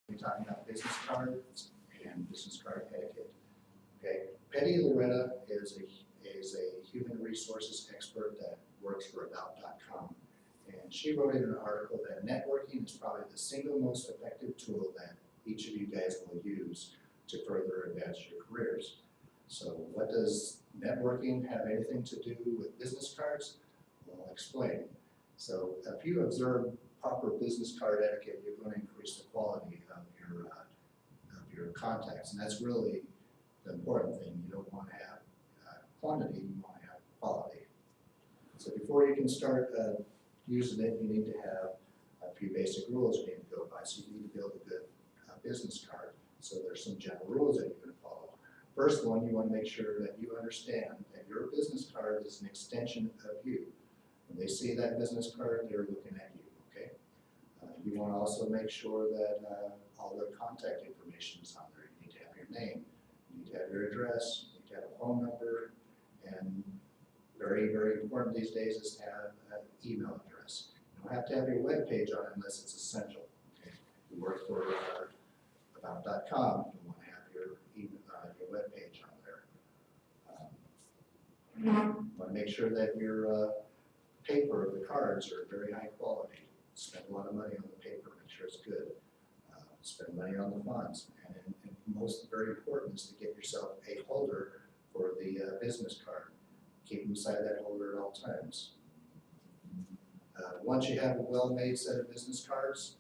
We're talking about business cards and business card etiquette. Okay, Petty Loretta is a human resources expert that works for About.com. And she wrote in an article that networking is probably the single most effective tool that each of you guys will use to further advance your careers. So what does networking have anything to do with business cards? Well, I'll explain. So if you observe proper business card etiquette, you're going to increase the quality of your contacts, and that's really the important thing. You don't want to have quantity, you want to have quality. So before you can start using it, you need to have a few basic rules you need to go by. So you need to build a good business card. So there's some general rules that you're going to follow. First one, you want to make sure that you understand that your business card is an extension of you. When they see that business card, they're looking at you, okay? You want to also make sure that all the contact information is on there. You need to have your name, you need to have your address, you need to have a phone number, and very, very important these days is to have an email address. You don't have to have your web page on it unless it's essential. Okay? You work for About.com, you want to have your web page on there. You want to make sure that your paper of the cards are very high quality. Spend a lot of money on the paper, make sure it's good. Spend money on the fonts. And most very important is to get yourself a holder for the business card. Keep inside that holder at all times. Once you have a well-made set of business cards,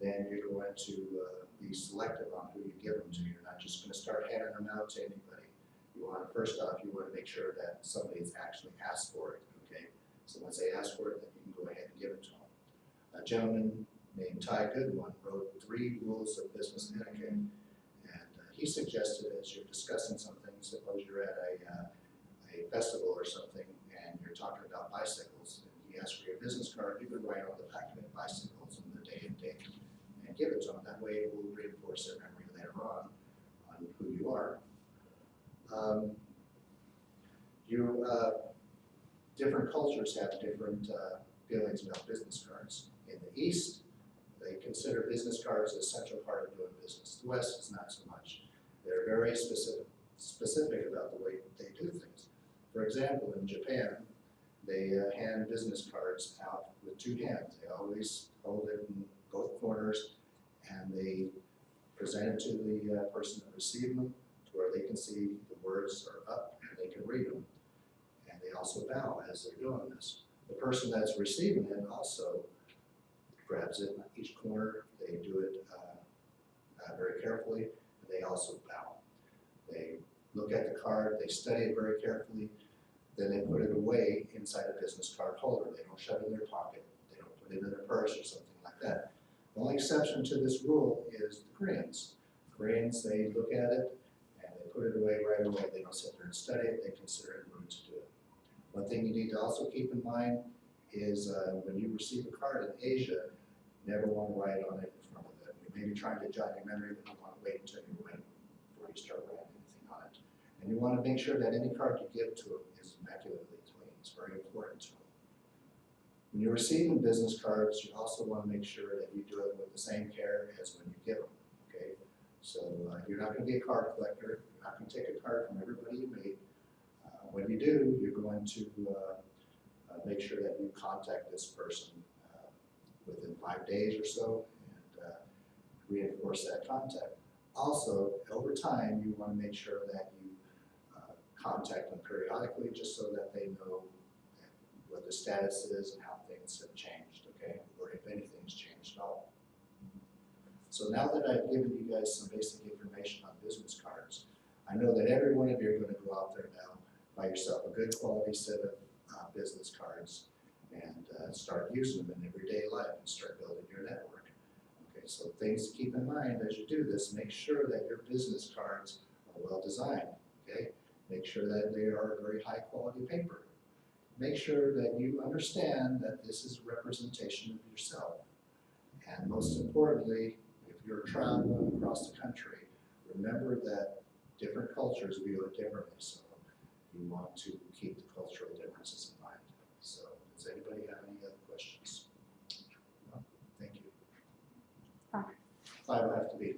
then you're going to be selective on who you give them to. You're not just going to start handing them out to anybody. You want to, first off, you want to make sure that somebody's actually asked for it, okay? So once they ask for it, then you can go ahead and give it to them. A gentleman named Ty Goodwin wrote 3 rules of business etiquette, and he suggested as you're discussing something, suppose you're at a festival or something and you're talking about bicycles, and he asks for your business card, you can write on the back of it bicycles and the day and date and give it to him. That way it will reinforce their memory later on who you are. Different cultures have different feelings about business cards. In the East, they consider business cards an essential part of doing business. The West is not so much. They're very specific about the way they do things. For example, in Japan, they hand business cards out with 2 hands. They always hold it in both corners, and they present it to the person that received them to where they can see the words are up and they can read them. And they also bow as they're doing this. The person that's receiving it also grabs it in each corner. They do it very carefully, and they also bow. They look at the card, they study it very carefully, then they put it away inside a business card holder. They don't shove it in their pocket. They don't put it in their purse or something like that. The only exception to this rule is the Koreans. Koreans, they look at it and they put it away right away. They don't sit there and study it. They consider it rude to do it. One thing you need to also keep in mind is when you receive a card in Asia, you never want to write on it in front of it. You may be trying to jot your memory, but you want to wait until you're ready before you start writing anything on it. And you want to make sure that any card you give to them is immaculately clean. It's very important to them. When you're receiving business cards, you also want to make sure that you do it with the same care as when you give them. Okay, so you're not going to be a card collector. You're not going to take a card from everybody you meet. When you do, you're going to make sure that you contact this person within 5 days or so and reinforce that contact. Also, over time, you want to make sure that you contact them periodically just so that they know what the status is and how things have changed, okay, or if anything's changed at all. So now that I've given you guys some basic information on business cards, I know that every one of you are going to go out there now, buy yourself a good quality set of business cards and start using them in everyday life and start building your network. Okay, so things to keep in mind as you do this, make sure that your business cards are well designed, okay? Make sure that they are very high quality paper. Make sure that you understand that this is a representation of yourself. And most importantly, if you're traveling across the country, remember that different cultures view it differently. So you want to keep the cultural differences in mind. So does anybody have any other questions? No? Thank you. Clyde will have to be